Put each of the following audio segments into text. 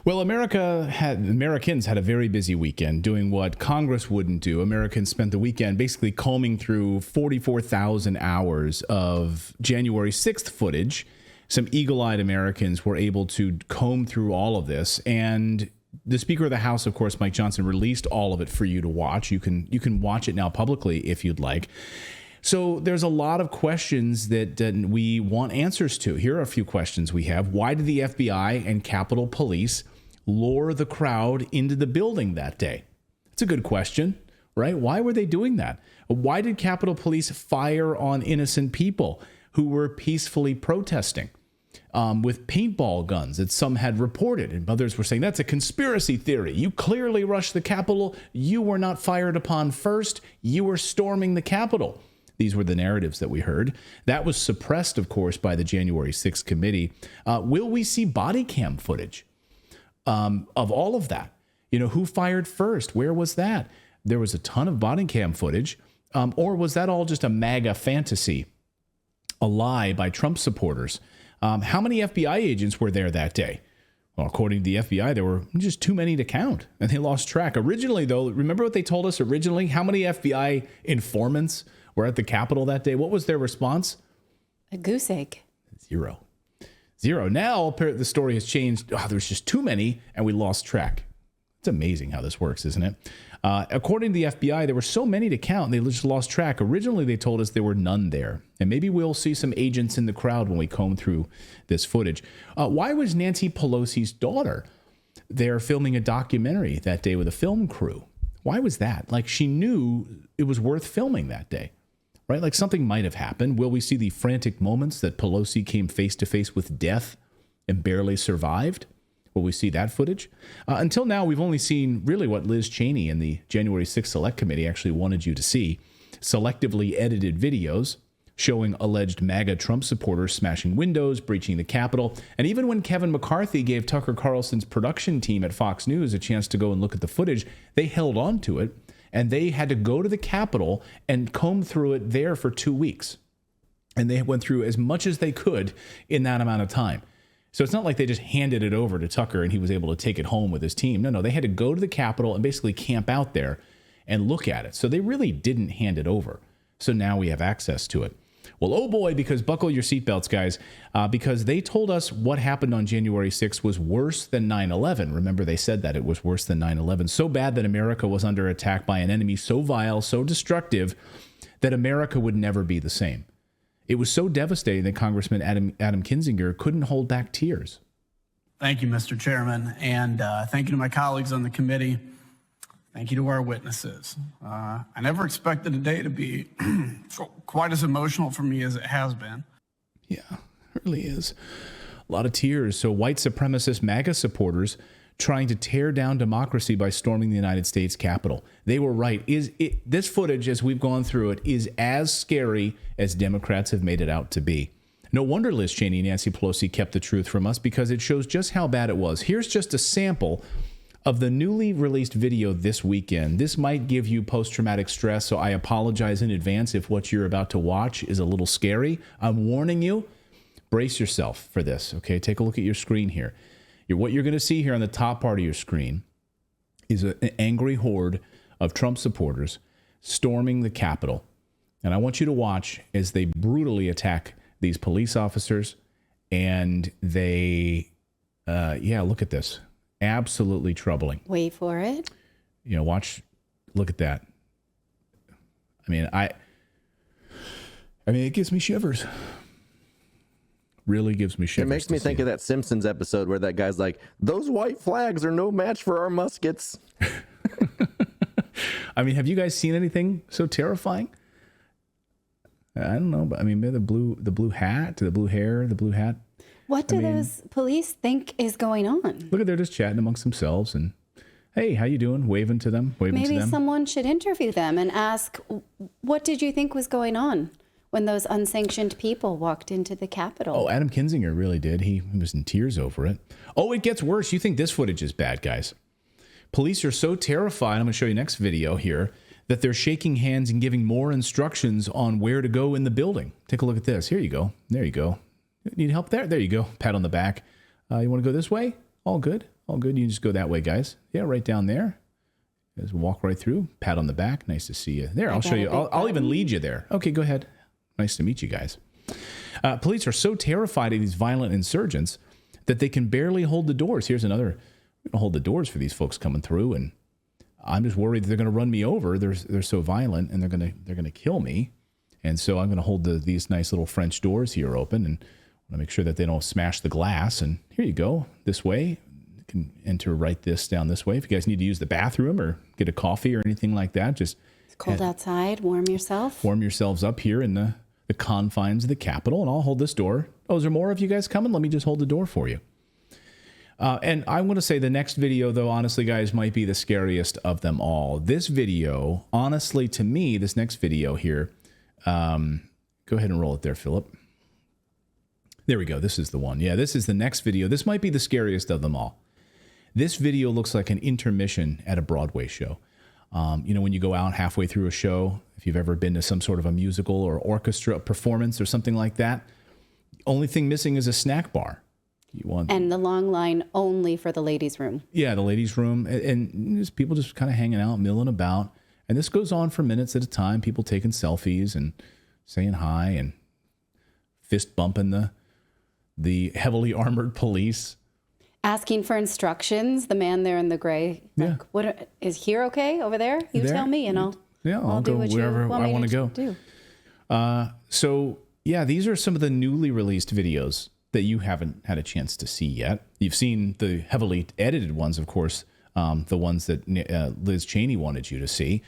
Well, Americans had a very busy weekend doing what Congress wouldn't do. Americans spent the weekend basically combing through 44,000 hours of January 6th footage. Some eagle-eyed Americans were able to comb through all of this, and the Speaker of the House, of course, Mike Johnson, released all of it for you to watch. You can watch it now publicly if you'd like. So there's a lot of questions that we want answers to. Here are a few questions we have. Why did the FBI and Capitol Police lure the crowd into the building that day? It's a good question, right? Why were they doing that? Why did Capitol Police fire on innocent people who were peacefully protesting with paintball guns that some had reported? And others were saying, that's a conspiracy theory. You clearly rushed the Capitol. You were not fired upon first. You were storming the Capitol. These were the narratives that we heard. That was suppressed, of course, by the January 6th committee. Will we see body cam footage of all of that? You know, who fired first? Where was that? There was a ton of body cam footage. Or was that all just a MAGA fantasy, a lie by Trump supporters? How many FBI agents were there that day? Well, according to the FBI, there were just too many to count, and they lost track. Originally, though, remember what they told us originally? How many FBI informants were at the Capitol that day? What was their response? A goose egg. Zero. Now, the story has changed. Oh, there's just too many, and we lost track. It's amazing how this works, isn't it? According to the FBI, there were so many to count, they just lost track. Originally, they told us there were none there. And maybe we'll see some agents in the crowd when we comb through this footage. Why was Nancy Pelosi's daughter there filming a documentary that day with a film crew? Why was that? Like, she knew it was worth filming that day, right? Like, something might have happened. Will we see the frantic moments that Pelosi came face to face with death and barely survived? Will we see that footage? Until now, we've only seen really what Liz Cheney and the January 6th Select Committee actually wanted you to see. Selectively edited videos showing alleged MAGA Trump supporters smashing windows, breaching the Capitol. And even when Kevin McCarthy gave Tucker Carlson's production team at Fox News a chance to go and look at the footage, they held on to it, and they had to go to the Capitol and comb through it there for 2 weeks. And they went through as much as they could in that amount of time. So it's not like they just handed it over to Tucker and he was able to take it home with his team. No, they had to go to the Capitol and basically camp out there and look at it. So they really didn't hand it over. So now we have access to it. Well, oh boy, because buckle your seatbelts, guys, because they told us what happened on January 6th was worse than 9/11. Remember, they said that it was worse than 9/11. So bad that America was under attack by an enemy so vile, so destructive, that America would never be the same. It was so devastating that Congressman Adam Kinzinger couldn't hold back tears. Thank you, Mr. Chairman, and thank you to my colleagues on the committee. Thank you to our witnesses. I never expected a day to be quite as emotional for me as it has been. Yeah, it really is. A lot of tears. So white supremacist MAGA supporters trying to tear down democracy by storming the United States Capitol. They were right. This footage, as we've gone through it, is as scary as Democrats have made it out to be. No wonder Liz Cheney and Nancy Pelosi kept the truth from us, because it shows just how bad it was. Here's just a sample of the newly released video this weekend. This might give you post-traumatic stress, so I apologize in advance if what you're about to watch is a little scary. I'm warning you. Brace yourself for this, okay? Take a look at your screen here. What you're going to see here on the top part of your screen is an angry horde of Trump supporters storming the Capitol. And I want you to watch as they brutally attack these police officers. And they, look at this. Absolutely troubling. Wait for it. You know, watch, look at that. I mean, it gives me shivers. Really gives me shivers. It makes me think of that Simpsons episode where that guy's like, those white flags are no match for our muskets. I mean, have you guys seen anything so terrifying? I don't know, but I mean, the blue hat, the blue hair, the blue hat. What do those police think is going on? Look at, they're just chatting amongst themselves and, hey, how you doing? Waving to them. Maybe someone should interview them and ask, what did you think was going on when those unsanctioned people walked into the Capitol? Oh, Adam Kinzinger really did. He was in tears over it. Oh, it gets worse. You think this footage is bad, guys. Police are so terrified, I'm going to show you next video here, that they're shaking hands and giving more instructions on where to go in the building. Take a look at this. Here you go. There you go. Need help there? There you go. Pat on the back. You want to go this way? All good. All good. You can just go that way, guys. Yeah, right down there. Just walk right through. Pat on the back. Nice to see you. There, I'll show you. I'll even lead you there. Okay, go ahead. Nice to meet you guys. Police are so terrified of these violent insurgents that they can barely hold the doors. Here's another. We're gonna hold the doors for these folks coming through, and I'm just worried that they're going to run me over. They're so violent, and they're gonna kill me. And so I'm going to hold these nice little French doors here open, and I want to make sure that they don't smash the glass. And here you go, this way. You can enter right down this way. If you guys need to use the bathroom or get a coffee or anything like that, just It's cold outside. Warm yourself. Warm yourselves up here in the confines of the Capitol, and I'll hold this door. Oh, is there more of you guys coming? Let me just hold the door for you. And I want to say the next video, though, honestly, guys, might be the scariest of them all. This video, honestly, to me, this next video here, go ahead and roll it there, Philip. There we go. This is the one. Yeah, this is the next video. This might be the scariest of them all. This video looks like an intermission at a Broadway show. When you go out halfway through a show, if you've ever been to some sort of a musical or orchestra performance or something like that, the only thing missing is a snack bar. And the long line only for the ladies' room. Yeah, the ladies' room. And just people just kind of hanging out, milling about. And this goes on for minutes at a time. People taking selfies and saying hi and fist bumping the heavily armored police. Asking for instructions. The man there in the gray. Like, what is here okay over there? You tell me, and I'll go do what wherever you want I want to go. Do. So these are some of the newly released videos that you haven't had a chance to see yet. You've seen the heavily edited ones, of course, the ones that Liz Cheney wanted you to see.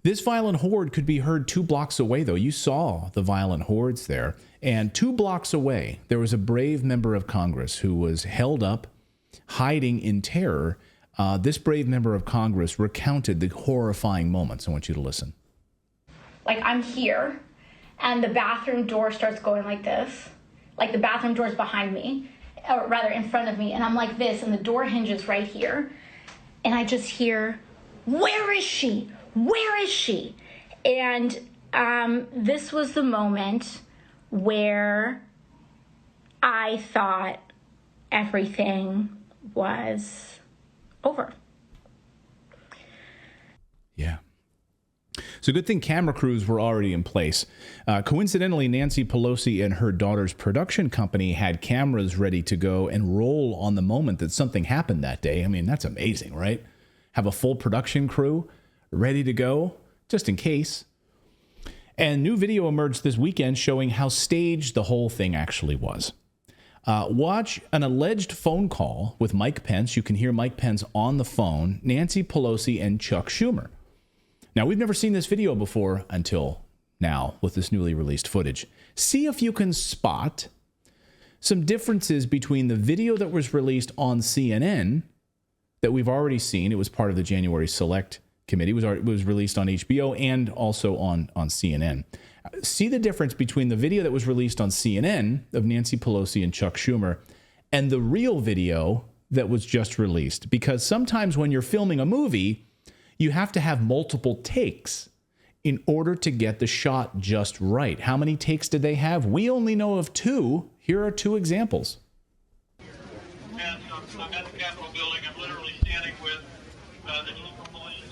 This violent horde could be heard 2 blocks away, though. You saw the violent hordes there. And 2 blocks away, there was a brave member of Congress who was held up, hiding in terror. This brave member of Congress recounted the horrifying moments. I want you to listen. Like, I'm here, and the bathroom door starts going like this. Like, the bathroom door's behind me, or rather in front of me, and I'm like this, and the door hinges right here. And I just hear, "Where is she? Where is she?" And this was the moment where I thought everything was over. Yeah. So good thing camera crews were already in place. Coincidentally, Nancy Pelosi and her daughter's production company had cameras ready to go and roll on the moment that something happened that day. I mean, that's amazing, right? Have a full production crew ready to go just in case. And new video emerged this weekend showing how staged the whole thing actually was. Watch an alleged phone call with Mike Pence. You can hear Mike Pence on the phone, Nancy Pelosi, and Chuck Schumer. Now, we've never seen this video before until now with this newly released footage. See if you can spot some differences between the video that was released on CNN that we've already seen. It was part of the January Select Committee. It was released on HBO and also on CNN. See the difference between the video that was released on CNN of Nancy Pelosi and Chuck Schumer and the real video that was just released. Because sometimes when you're filming a movie, you have to have multiple takes in order to get the shot just right. How many takes did they have? We only know of 2. Here are 2 examples. And I'm at the Capitol building. I'm literally standing with the chief of police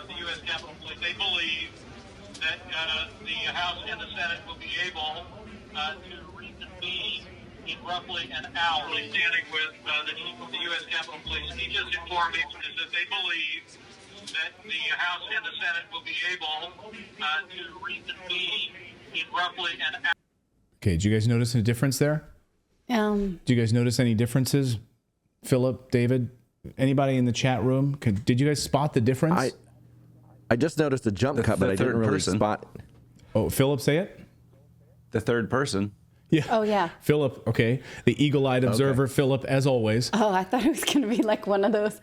of the U.S. Capitol Police. They believe that the House and the Senate will be able to reconvene in roughly an hour. Standing with the chief of the U.S. Capitol Police. He just informed me that they believe that the House and the Senate will be able to reconvene in roughly an hour. Okay, did you guys notice a difference there? Do you guys notice any differences? Philip, David, anybody in the chat room? Did you guys spot the difference? I just noticed a jump cut, but I didn't really spot. Oh, Philip, say it. The third person. Yeah. Oh, yeah. Philip, okay. The eagle-eyed observer, okay. Philip, as always. Oh, I thought it was going to be like one of those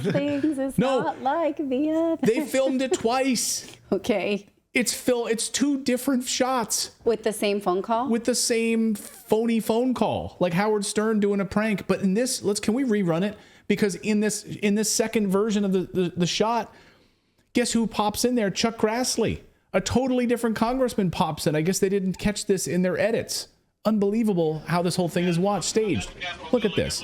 things is not like the other. They filmed it twice. Okay. It's 2 different shots. With the same phone call? With the same phony phone call. Like Howard Stern doing a prank. But in this, can we rerun it? Because in this second version of the shot, guess who pops in there? Chuck Grassley. A totally different congressman pops in. I guess they didn't catch this in their edits. Unbelievable how this whole thing is staged. Look at this.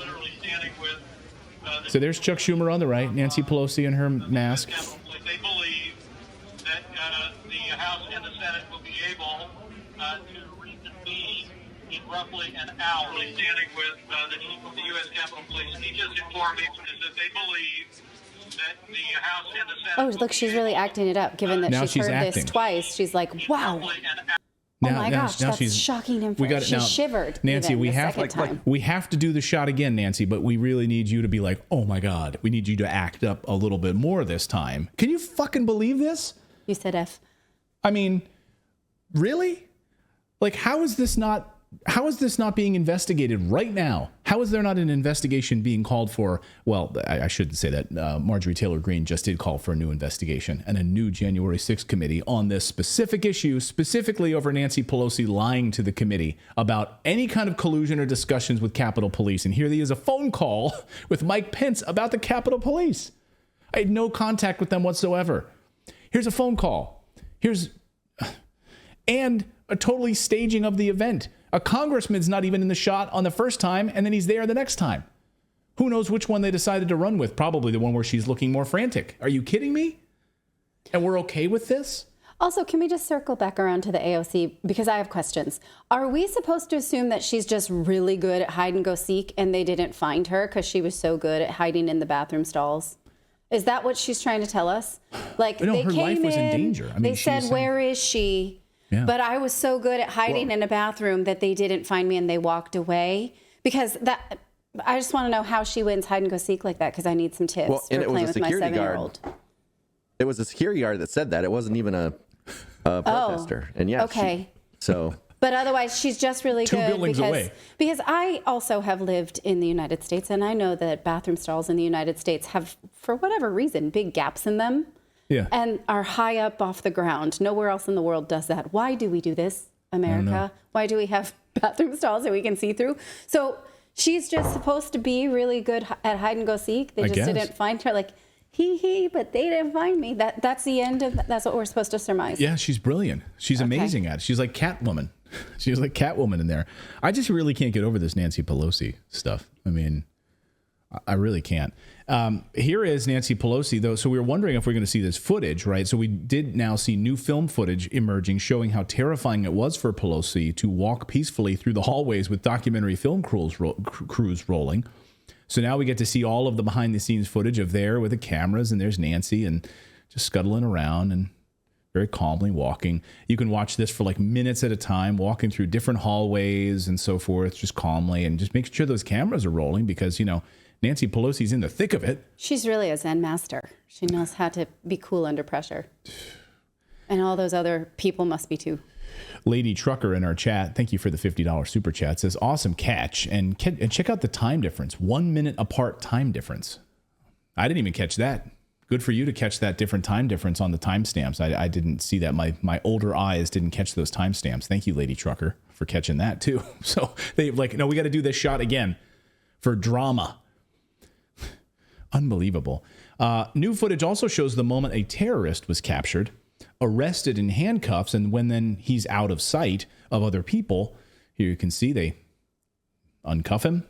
So there's Chuck Schumer on the right, Nancy Pelosi in her mask. They believe that the House and the Senate will be able to reconvene in roughly an hour. Standing with the chief of the U.S. Capitol Police, he just informed me that they believe that the House and the Senate. Oh, look, she's really acting it up. Given that Now she's heard acting. this twice, she's like, "Wow, oh my gosh, that's shocking information." She shivered. Nancy, even we the have second time. we have to do the shot again, Nancy. But we really need you to be like, "Oh my God, we need you to act up a little bit more this time." Can you fucking believe this? You said F. I mean, really? Like, how is this not being investigated right now? How is there not an investigation being called for? Well, I shouldn't say that. Marjorie Taylor Greene just did call for a new investigation and a new January 6th committee on this specific issue, specifically over Nancy Pelosi lying to the committee about any kind of collusion or discussions with Capitol Police. And here is a phone call with Mike Pence about the Capitol Police. I had no contact with them whatsoever. Here's a phone call. And a totally staging of the event. A congressman's not even in the shot on the first time, and then he's there the next time. Who knows which one they decided to run with? Probably the one where she's looking more frantic. Are you kidding me? And we're okay with this? Also, can we just circle back around to the AOC? Because I have questions. Are we supposed to assume that she's just really good at hide and go seek and they didn't find her because she was so good at hiding in the bathroom stalls? Is that what she's trying to tell us? Like, No, they her came life was in danger. I mean, they she said, said- "Where is she?" Yeah. But I was so good at hiding in a bathroom that they didn't find me and they walked away. Because I just want to know how she wins hide and go seek like that, because I need some tips Well, and for it was playing a with my security guard. 7-year-old. It was a security guard that said that. It wasn't even a protester. And yeah, Okay. so But otherwise, she's just really Two good buildings away. because I also have lived in the United States, and I know that bathroom stalls in the United States have, for whatever reason, big gaps in them. Yeah. And are high up off the ground. Nowhere else in the world does that. Why do we do this, America? Why do we have bathroom stalls that we can see through? So she's just supposed to be really good at hide and go seek. They I just guess. didn't find her. Like, but they didn't find me. That's the end of. That's what we're supposed to surmise. Yeah, she's brilliant. She's amazing at it. She's like Catwoman. She's like Catwoman in there. I just really can't get over this Nancy Pelosi stuff. I mean, I really can't. Here is Nancy Pelosi, though. So we were wondering if we're going to see this footage, right? So we did now see new film footage emerging showing how terrifying it was for Pelosi to walk peacefully through the hallways with documentary film crews rolling. So now we get to see all of the behind the scenes footage of there with the cameras, and there's Nancy and just scuttling around and very calmly walking. You can watch this for like minutes at a time, walking through different hallways and so forth, just calmly, and just making sure those cameras are rolling because, you know, Nancy Pelosi's in the thick of it. She's really a Zen master. She knows how to be cool under pressure. And all those other people must be too. Lady Trucker in our chat, thank you for the $50 super chat, says, awesome catch. And check out the time difference, 1 minute apart time difference. I didn't even catch that. Good for you to catch that different time difference on the timestamps. I didn't see that. My older eyes didn't catch those timestamps. Thank you, Lady Trucker, for catching that too. So they like, no, we got to do this shot again for drama. Unbelievable. New footage also shows the moment a terrorist was captured, arrested in handcuffs, and when then he's out of sight of other people. Here you can see they uncuff him,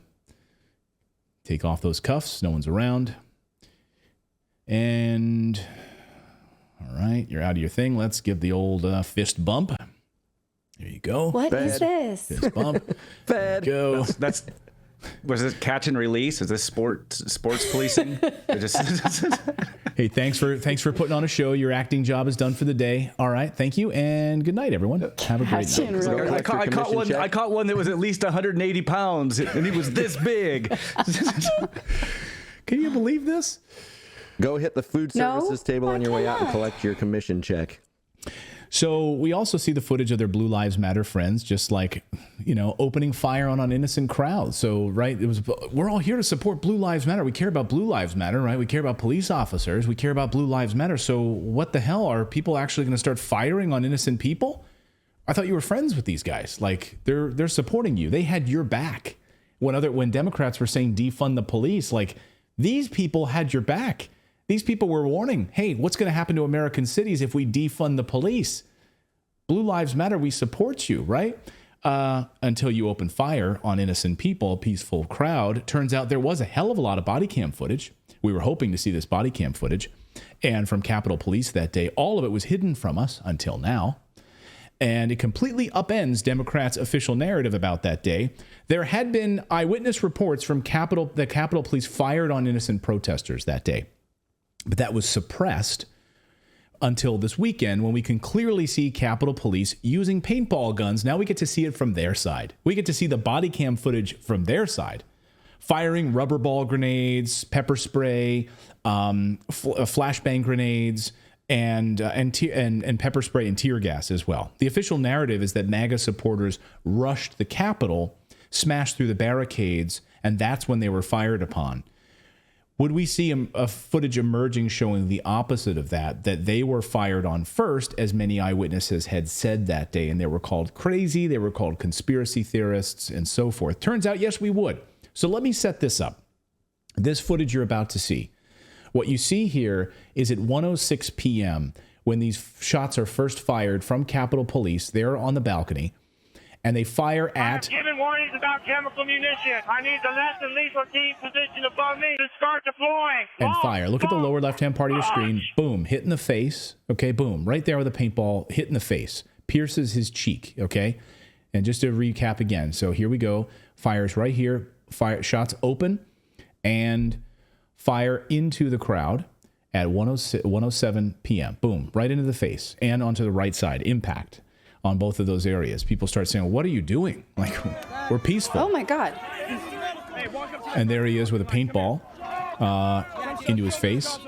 take off those cuffs, no one's around. And all right, you're out of your thing. Let's give the old fist bump. There you go. What is this? Fist bump. Fed. There you go. That's was it catch and release? Is this sports policing? Hey, thanks for putting on a show. Your acting job is done for the day. All right, thank you, and good night, everyone. Have a great Catch and night. release. I caught one that was at least 180 pounds, and he was this big. Can you believe this? Go hit the food No, services table I on your way out and cannot. collect your commission check. So we also see the footage of their Blue Lives Matter friends, just like, you know, opening fire on innocent crowds. So, right, we're all here to support Blue Lives Matter. We care about Blue Lives Matter, right? We care about police officers. We care about Blue Lives Matter. So what the hell? Are people actually going to start firing on innocent people? I thought you were friends with these guys. Like, they're supporting you. They had your back. When Democrats were saying defund the police, like, these people had your back. These people were warning, hey, what's going to happen to American cities if we defund the police? Blue Lives Matter, we support you, right? until you open fire on innocent people, a peaceful crowd. Turns out there was a hell of a lot of body cam footage. We were hoping to see this body cam footage. And from Capitol Police that day, all of it was hidden from us until now. And it completely upends Democrats' official narrative about that day. There had been eyewitness reports from the Capitol Police fired on innocent protesters that day. But that was suppressed until this weekend, when we can clearly see Capitol Police using paintball guns. Now we get to see it from their side. We get to see the body cam footage from their side, firing rubber ball grenades, pepper spray, flashbang grenades, and pepper spray and tear gas as well. The official narrative is that MAGA supporters rushed the Capitol, smashed through the barricades, and that's when they were fired upon. Would we see a footage emerging showing the opposite of that they were fired on first, as many eyewitnesses had said that day, and they were called crazy, they were called conspiracy theorists, and so forth? Turns out, yes, we would. So let me set this up. This footage you're about to see, what you see here is at 1:06 p.m. when these shots are first fired from Capitol Police. They're on the balcony, and they fire at... I'm giving warnings about chemical munitions. I need the less than lethal team position above me to start deploying. And fire. Look at the lower left-hand part of your screen. Boom. Hit in the face. Okay, boom. Right there with a paintball. Hit in the face. Pierces his cheek. Okay? And just to recap again. So here we go. Fires right here. Fire. Shots open. And fire into the crowd at 1:07 p.m. Boom. Right into the face. And onto the right side. Impact on both of those areas. People start saying, what are you doing? Like, we're peaceful. Oh my God. And there he is with a paintball into his face.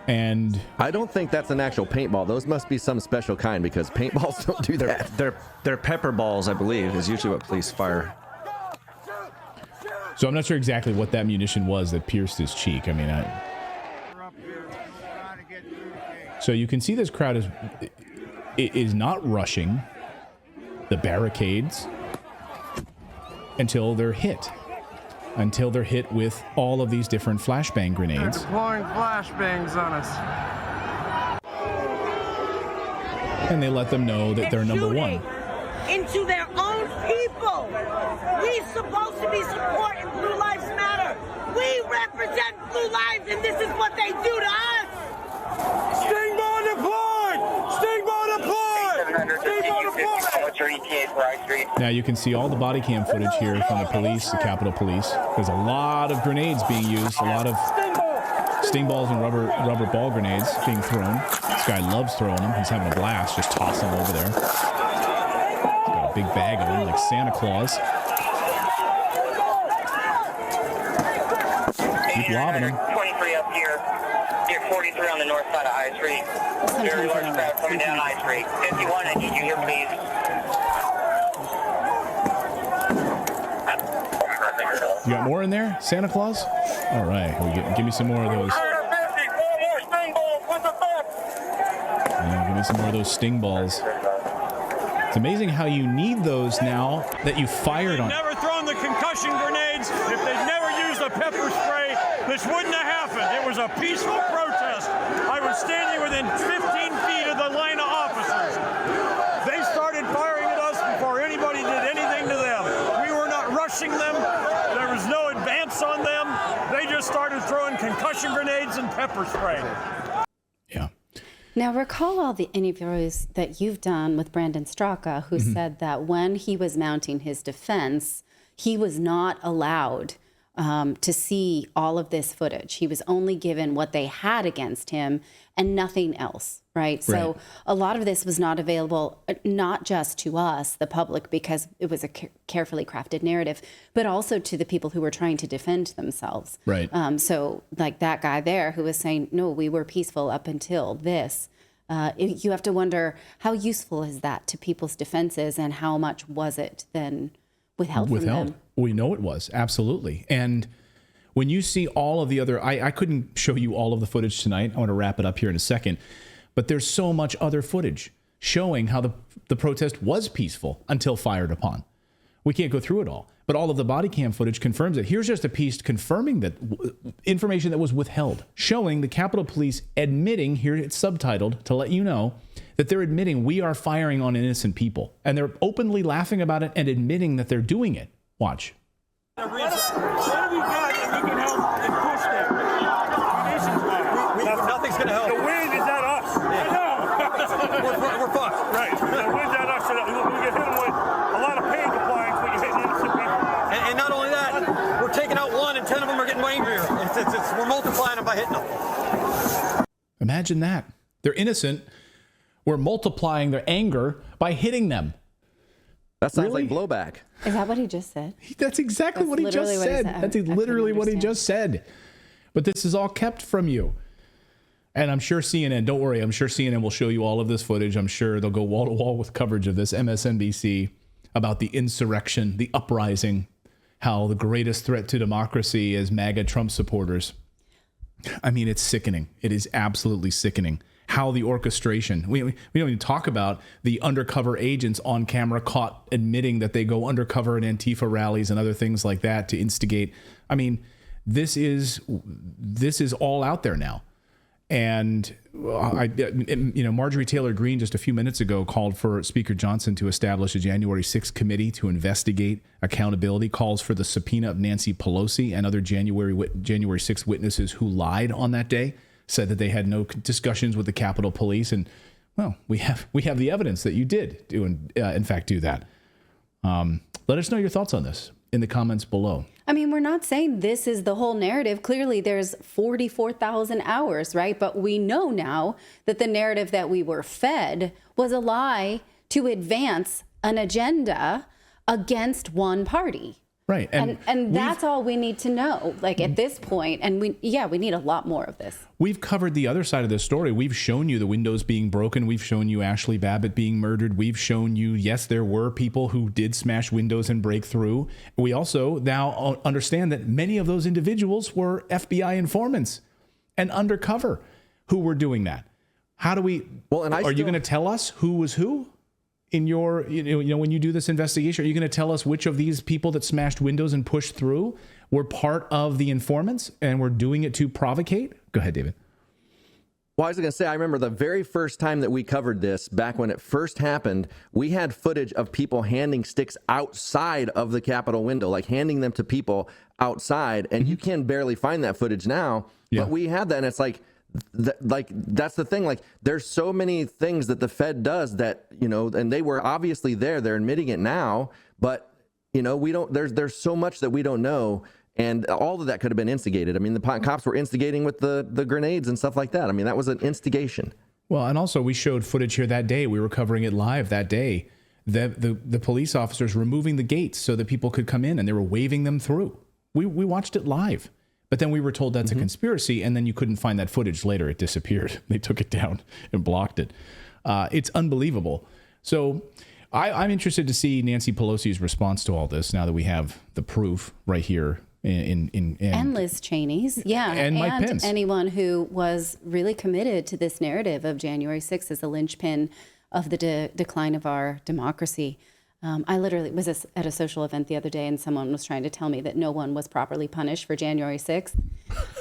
And I don't think that's an actual paintball. Those must be some special kind, because paintballs don't do that. They're pepper balls, I believe, is usually what police fire. So I'm not sure exactly what that munition was that pierced his cheek. I mean, so you can see this crowd is not rushing the barricades until they're hit. Until they're hit with all of these different flashbang grenades. They're deploying flashbangs on us. And they let them know that they're number one. Into their own people. We're supposed to be supporting Blue Lives Matter. We represent Blue Lives, and this is what they do to us. Stingball deployed! Stingball deployed! Stingball deployed! Now you can see all the body cam footage here from the police, the Capitol Police. There's a lot of grenades being used, a lot of sting balls and rubber ball grenades being thrown. This guy loves throwing them. He's having a blast, just tossing them over there. He's got a big bag of them, like Santa Claus. Keep lobbing them. 23 up here. Here, 43 on the north side of I Street. Very large crowd coming down I Street. 51, I need you here, please. You got more in there, Santa Claus? All right, give me some more of those. Yeah, give me some more of those sting balls. It's amazing how you need those now that you fired on. Never thrown the concussion grenades. If they'd never used a pepper spray, this wouldn't have happened. It was a peaceful protest. I was standing within 15 feet of the line of officers. They started firing at us before anybody did anything to them. We were not rushing them. There was no advance on them. They just started throwing concussion grenades and pepper spray. Yeah. Now, recall all the interviews that you've done with Brandon Straka, who said that when he was mounting his defense, he was not allowed to see all of this footage. He was only given what they had against him and nothing else, right? So a lot of this was not available, not just to us, the public, because it was a carefully crafted narrative, but also to the people who were trying to defend themselves. Right. So like that guy there who was saying, no, we were peaceful up until this. You have to wonder, how useful is that to people's defenses, and how much was it then withheld from them? We know it was, absolutely. And when you see all of the other, I couldn't show you all of the footage tonight. I want to wrap it up here in a second. But there's so much other footage showing how the protest was peaceful until fired upon. We can't go through it all. But all of the body cam footage confirms it. Here's just a piece confirming that information that was withheld, showing the Capitol Police admitting, here it's subtitled to let you know, that they're admitting we are firing on innocent people. And they're openly laughing about it and admitting that they're doing it. Watch. What have you got that we can help and push them? Nothing's going to help. The wind is at us. Yeah. We're fucked. Right. The wind's at us. So we get hit with a lot of pain compliance when you hit innocent people. And not only that, we're taking out one and 10 of them are getting angrier. We're multiplying them by hitting them. Imagine that. They're innocent. We're multiplying their anger by hitting them. That sounds like blowback. Is that what he just said? That's exactly what he just said. That's literally what he just said. But this is all kept from you. And I'm sure CNN, don't worry, I'm sure CNN will show you all of this footage. I'm sure they'll go wall to wall with coverage of this, MSNBC, about the insurrection, the uprising, how the greatest threat to democracy is MAGA Trump supporters. I mean, it's sickening. It is absolutely sickening. How the orchestration, we don't even talk about the undercover agents on camera caught admitting that they go undercover at Antifa rallies and other things like that to instigate. I mean, this is all out there now. And Marjorie Taylor Greene just a few minutes ago called for Speaker Johnson to establish a January 6th committee to investigate accountability, calls for the subpoena of Nancy Pelosi and other January 6th witnesses who lied on that day, said that they had no discussions with the Capitol Police. And, well, we have the evidence that you did in fact do that. Let us know your thoughts on this in the comments below. I mean, we're not saying this is the whole narrative. Clearly, there's 44,000 hours, right? But we know now that the narrative that we were fed was a lie to advance an agenda against one party. Right. And that's all we need to know, like at this point. And we need a lot more of this. We've covered the other side of this story. We've shown you the windows being broken. We've shown you Ashley Babbitt being murdered. We've shown you, yes, there were people who did smash windows and break through. We also now understand that many of those individuals were FBI informants and undercover who were doing that. How do we, are you going to tell us who was who? In your, when you do this investigation, are you going to tell us which of these people that smashed windows and pushed through were part of the informants and were doing it to provocate? Go ahead, David. Well, I was going to say, I remember the very first time that we covered this, back when it first happened, we had footage of people handing sticks outside of the Capitol window, like handing them to people outside. And you can barely find that footage now, but we had that. And it's like that's the thing. Like, there's so many things that the Fed does that, and they were obviously there. They're admitting it now, but we don't. There's so much that we don't know, and all of that could have been instigated. I mean, the cops were instigating with the grenades and stuff like that. I mean, that was an instigation. Well, and also we showed footage here that day. We were covering it live that day. The police officers removing the gates so that people could come in, and they were waving them through. We watched it live. But then we were told that's a conspiracy, and then you couldn't find that footage later. It disappeared. They took it down and blocked it. It's unbelievable. So I'm interested to see Nancy Pelosi's response to all this now that we have the proof right here. And Liz Cheney's. Yeah. And Mike Pence. Anyone who was really committed to this narrative of January 6th as a linchpin of the decline of our democracy. I literally was at a social event the other day, and someone was trying to tell me that no one was properly punished for January 6th.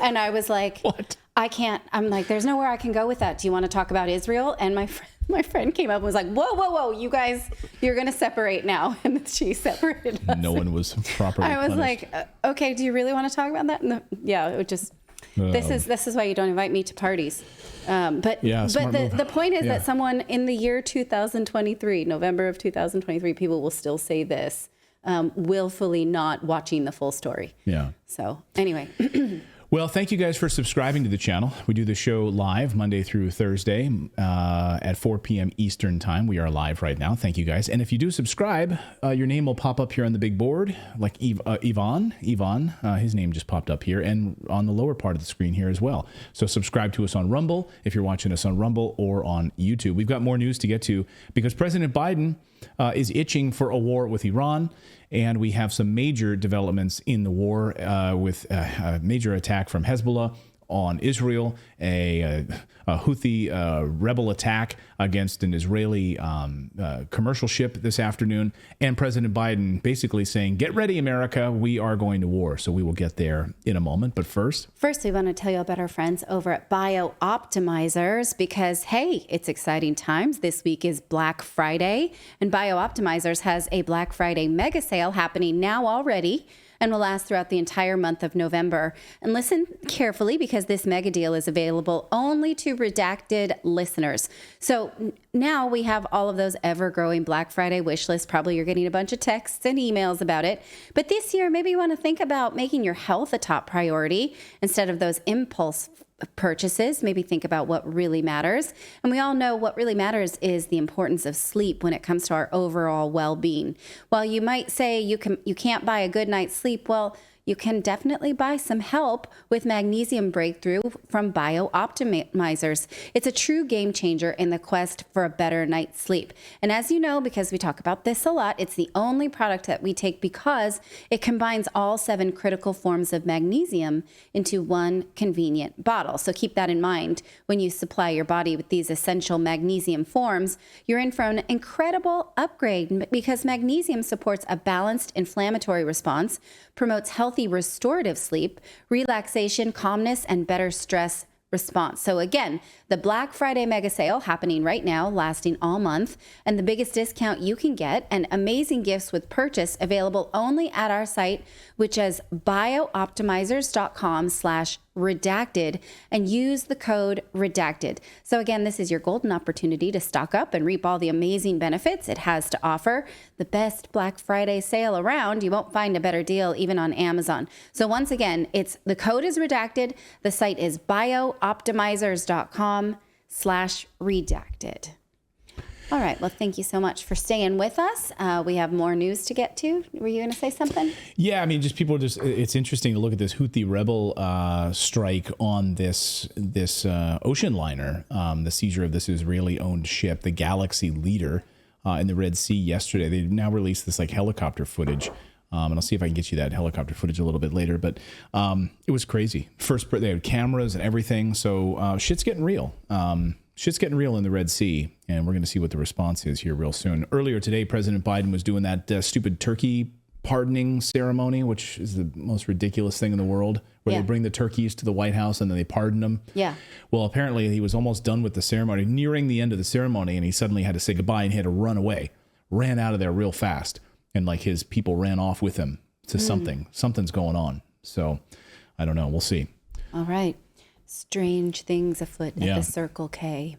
And I was like, what? I can't. I'm like, there's nowhere I can go with that. Do you want to talk about Israel? And my friend came up and was like, whoa, you guys, you're going to separate now. And she separated us. No one was properly punished. I was like, okay, do you really want to talk about that? No, yeah, it would just, this is why you don't invite me to parties. But the point is that someone in the year 2023, November of 2023, people will still say this, willfully not watching the full story. Yeah. So anyway. Well, thank you guys for subscribing to the channel. We do the show live Monday through Thursday at 4 p.m. Eastern time. We are live right now. Thank you guys. And if you do subscribe, your name will pop up here on the big board, like Yvonne, his name just popped up here, and on the lower part of the screen here as well. So subscribe to us on Rumble if you're watching us on Rumble or on YouTube. We've got more news to get to because President Biden is itching for a war with Iran. And we have some major developments in the war with a major attack from Hezbollah on Israel, a Houthi rebel attack against an Israeli commercial ship this afternoon, and President Biden basically saying, get ready, America, we are going to war. So we will get there in a moment. But first, we want to tell you about our friends over at BioOptimizers because, hey, it's exciting times. This week is Black Friday, and BioOptimizers has a Black Friday mega sale happening now already and will last throughout the entire month of November. And listen carefully because this mega deal is available only to Redacted listeners. So now we have all of those ever-growing Black Friday wish lists. Probably you're getting a bunch of texts and emails about it. But this year, maybe you want to think about making your health a top priority instead of those impulse purchases. Maybe think about what really matters. And we all know what really matters is the importance of sleep when it comes to our overall well-being. While you might say you can't buy a good night's sleep, well, you can definitely buy some help with Magnesium Breakthrough from BioOptimizers. It's a true game changer in the quest for a better night's sleep. And as you know, because we talk about this a lot, it's the only product that we take because it combines all 7 critical forms of magnesium into one convenient bottle. So keep that in mind when you supply your body with these essential magnesium forms. You're in for an incredible upgrade because magnesium supports a balanced inflammatory response, promotes healthy restorative sleep, relaxation, calmness, and better stress response. So again, the Black Friday mega sale happening right now, lasting all month, and the biggest discount you can get, and amazing gifts with purchase available only at our site, which is biooptimizers.com/redacted, and use the code redacted. So again, this is your golden opportunity to stock up and reap all the amazing benefits it has to offer. The best Black Friday sale around. You won't find a better deal even on Amazon. So once again, the code is redacted. The site is biooptimizers.com/redacted. All right. Well, thank you so much for staying with us. We have more news to get to. Were you going to say something? Yeah, I mean, it's interesting to look at this Houthi rebel strike on this ocean liner, the seizure of this Israeli-owned ship, the Galaxy Leader, in the Red Sea yesterday. They now released this helicopter footage. And I'll see if I can get you that helicopter footage a little bit later. But it was crazy. First, they had cameras and everything. So shit's getting real. Shit's getting real in the Red Sea. And we're going to see what the response is here real soon. Earlier today, President Biden was doing that stupid turkey pardoning ceremony, which is the most ridiculous thing in the world, where they bring the turkeys to the White House and then they pardon them. Yeah. Well, apparently he was almost done with the ceremony, nearing the end of the ceremony, and he suddenly had to say goodbye and he had to run away. Ran out of there real fast. And his people ran off with him to something. Something's going on. So I don't know. We'll see. All right. Strange things afoot at the Circle K.